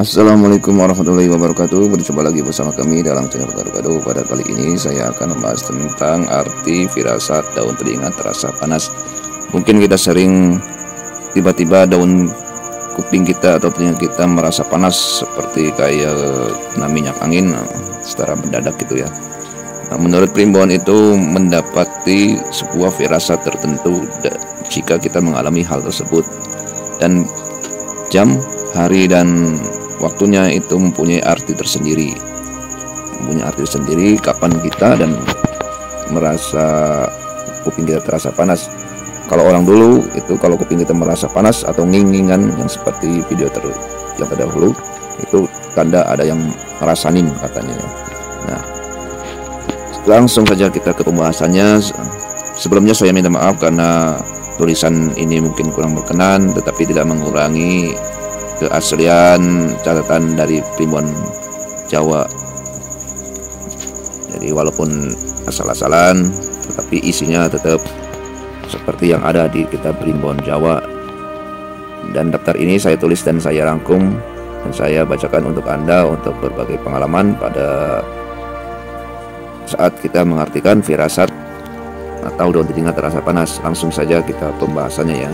Assalamualaikum warahmatullahi wabarakatuh. Berjumpa lagi bersama kami dalam channel Gado-Gado. Pada kali ini saya akan membahas tentang arti firasat daun telinga terasa panas. Mungkin kita sering tiba-tiba daun kuping kita atau telinga kita merasa panas seperti kayak kena minyak angin secara mendadak gitu ya. Menurut primbon itu mendapati sebuah firasat tertentu jika kita mengalami hal tersebut, dan jam, hari, dan waktunya itu mempunyai arti tersendiri. Kapan kita dan merasa kuping kita terasa panas. Kalau orang dulu itu kalau kuping kita merasa panas atau ngingingan yang seperti video yang terdahulu, itu tanda ada yang ngerasanin katanya ya. Nah, langsung saja kita ke pembahasannya. Sebelumnya saya minta maaf karena tulisan ini mungkin kurang berkenan, tetapi tidak mengurangi keaslian catatan dari primbon Jawa. Jadi walaupun asal-asalan, tetapi isinya tetap seperti yang ada di kitab primbon Jawa. Dan daftar ini saya tulis dan saya rangkum dan saya bacakan untuk Anda untuk berbagai pengalaman pada saat kita mengartikan firasat atau daun telinga terasa panas. Langsung saja kita pembahasannya ya.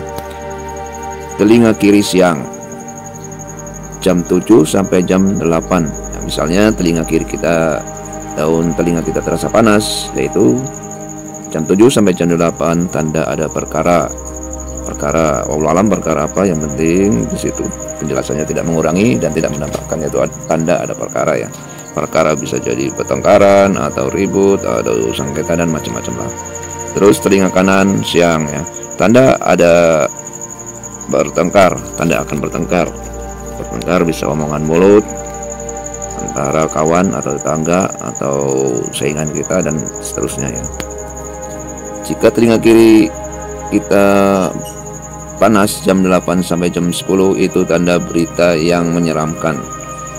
Telinga kiri siang jam 7 sampai jam 8 ya, misalnya telinga kiri kita, daun telinga kita terasa panas, yaitu jam 7 sampai jam 8 tanda ada perkara. Wallahu alam perkara apa, yang penting di situ penjelasannya tidak mengurangi dan tidak menambahkan, yaitu tanda ada perkara ya. Perkara bisa jadi pertengkaran atau ribut atau sengketa dan macam-macam lah. Terus telinga kanan siang ya, tanda ada bertengkar, tanda akan bertengkar bisa omongan mulut antara kawan atau tetangga atau saingan kita dan seterusnya ya. Jika telinga kiri kita panas jam 8 sampai jam 10, itu tanda berita yang menyeramkan.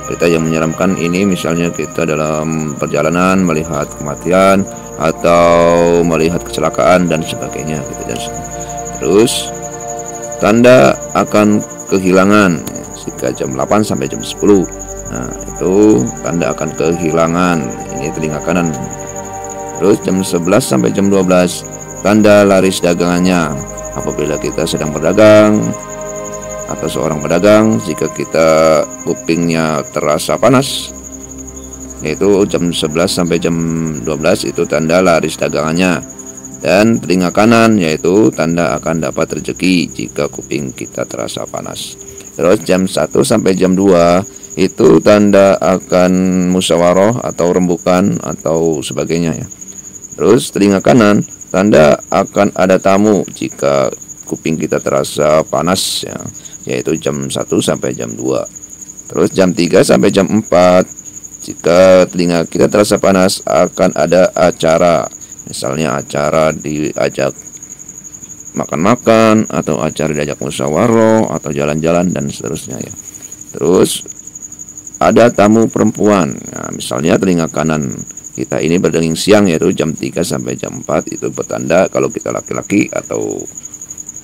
Berita yang menyeramkan ini misalnya kita dalam perjalanan melihat kematian atau melihat kecelakaan dan sebagainya gitu. Terus tanda akan kehilangan jika jam 8 sampai jam 10. Nah, itu tanda akan kehilangan. Ini telinga kanan. Terus jam 11 sampai jam 12 tanda laris dagangannya. Apabila kita sedang berdagang atau seorang pedagang, jika kita kupingnya terasa panas, yaitu jam 11 sampai jam 12 itu tanda laris dagangannya. Dan telinga kanan yaitu tanda akan dapat rezeki jika kuping kita terasa panas. Terus jam 1 sampai jam 2 itu tanda akan musyawarah atau rembukan atau sebagainya ya. Terus telinga kanan tanda akan ada tamu jika kuping kita terasa panas ya, yaitu jam 1 sampai jam 2. Terus jam 3 sampai jam 4 jika telinga kita terasa panas akan ada acara. Misalnya acara diajak makan-makan atau acara diajak musyawarah atau jalan-jalan dan seterusnya ya. Terus ada tamu perempuan. Nah, misalnya telinga kanan kita ini berdenging siang, yaitu jam 3 sampai jam 4, itu bertanda kalau kita laki-laki atau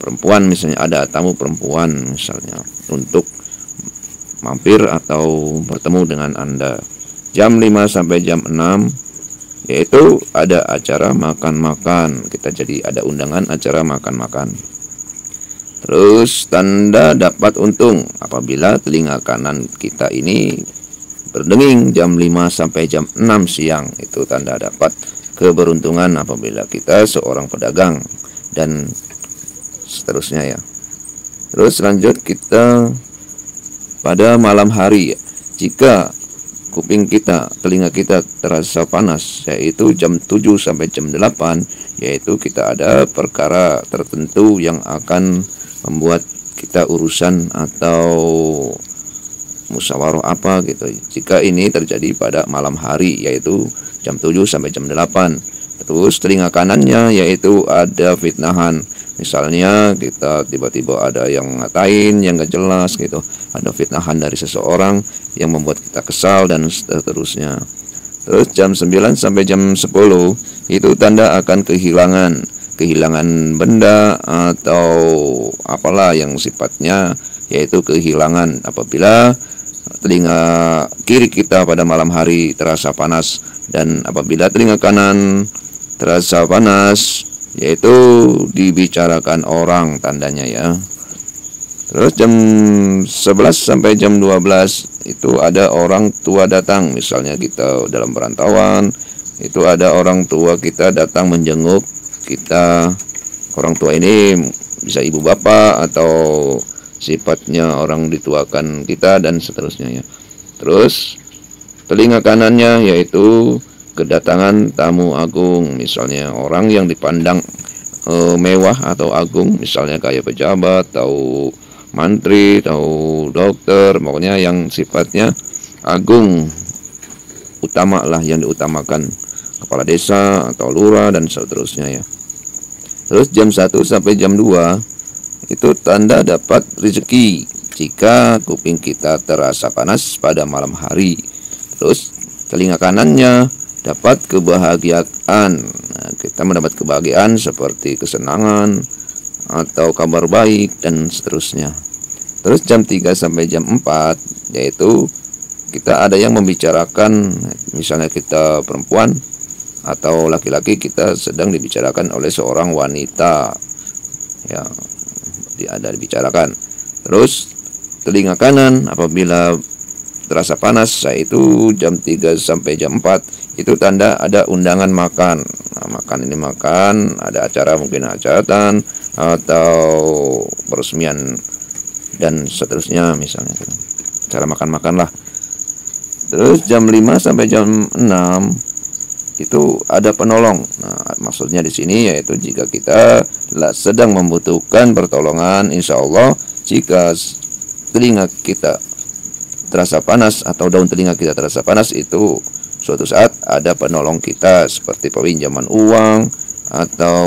perempuan, misalnya ada tamu perempuan misalnya untuk mampir atau bertemu dengan Anda. Jam 5 sampai jam 6 yaitu ada acara makan-makan, kita jadi ada undangan acara makan-makan. Terus tanda dapat untung apabila telinga kanan kita ini berdenging jam 5 sampai jam 6 siang, itu tanda dapat keberuntungan apabila kita seorang pedagang dan seterusnya ya. Terus lanjut kita pada malam hari ya. Jika kuping kita, telinga kita terasa panas, yaitu jam 7 sampai jam 8, yaitu kita ada perkara tertentu yang akan membuat kita urusan atau musyawarah apa gitu. Jika ini terjadi pada malam hari, yaitu jam 7 sampai jam 8. Terus telinga kanannya yaitu ada fitnahan. Misalnya kita tiba-tiba ada yang ngatain yang gak jelas gitu, ada fitnahan dari seseorang yang membuat kita kesal dan seterusnya. Terus jam 9 sampai jam 10 itu tanda akan kehilangan benda atau apalah yang sifatnya yaitu kehilangan. Apabila telinga kiri kita pada malam hari terasa panas, dan apabila telinga kanan terasa panas, yaitu dibicarakan orang tandanya ya. Terus jam 11 sampai jam 12 itu ada orang tua datang, misalnya kita dalam perantauan, itu ada orang tua kita datang menjenguk kita. Orang tua ini bisa ibu bapak atau sifatnya orang dituakan kita dan seterusnya ya. Terus telinga kanannya yaitu kedatangan tamu agung, misalnya orang yang dipandang mewah atau agung, misalnya kayak pejabat atau mantri atau dokter, pokoknya yang sifatnya agung, utama lah, yang diutamakan, kepala desa atau lurah dan seterusnya ya. Terus jam 1 sampai jam 2 itu tanda dapat rezeki jika kuping kita terasa panas pada malam hari. Terus telinga kanannya dapat kebahagiaan. Nah, kita mendapat kebahagiaan seperti kesenangan atau kabar baik dan seterusnya. Terus jam 3 sampai jam 4 yaitu kita ada yang membicarakan, misalnya kita perempuan atau laki-laki, kita sedang dibicarakan oleh seorang wanita ya, ada dibicarakan. Terus telinga kanan apabila terasa panas, yaitu jam 3 sampai jam 4 itu tanda ada undangan makan. Nah, makan ini makan, ada acara, mungkin hajatan atau peresmian dan seterusnya misalnya, cara makan-makan lah. Terus jam 5 sampai jam 6 itu ada penolong. Nah, maksudnya di sini yaitu jika kita sedang membutuhkan pertolongan, insya Allah jika telinga kita terasa panas atau daun telinga kita terasa panas, itu suatu saat ada penolong kita, seperti peminjaman uang atau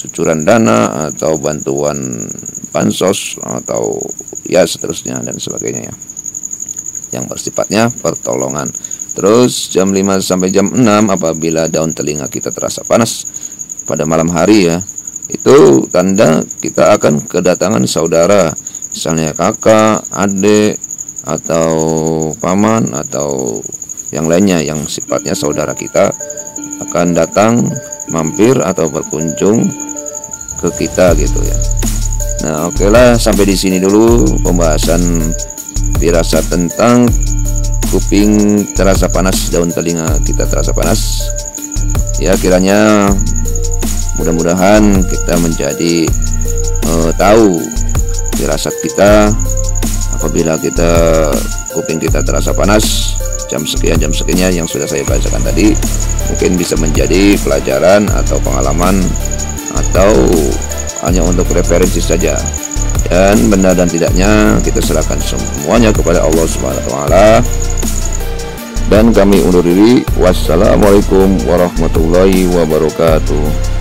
cucuran dana atau bantuan bansos atau ya seterusnya dan sebagainya ya, yang bersifatnya pertolongan. Terus jam 5 sampai jam 6 apabila daun telinga kita terasa panas pada malam hari ya, itu tanda kita akan kedatangan saudara, misalnya kakak, adik atau paman atau yang lainnya yang sifatnya saudara kita akan datang mampir atau berkunjung ke kita gitu ya. Nah, oke lah, sampai di sini dulu pembahasan firasat tentang kuping terasa panas, daun telinga kita terasa panas. Ya, kiranya mudah-mudahan kita menjadi tahu firasat kita apabila kuping kita terasa panas jam sekian yang sudah saya bacakan tadi, mungkin bisa menjadi pelajaran atau pengalaman atau hanya untuk referensi saja, dan benar dan tidaknya kita serahkan semuanya kepada Allah Subhanahu wa taala. Dan kami undur diri. Wassalamualaikum warahmatullahi wabarakatuh.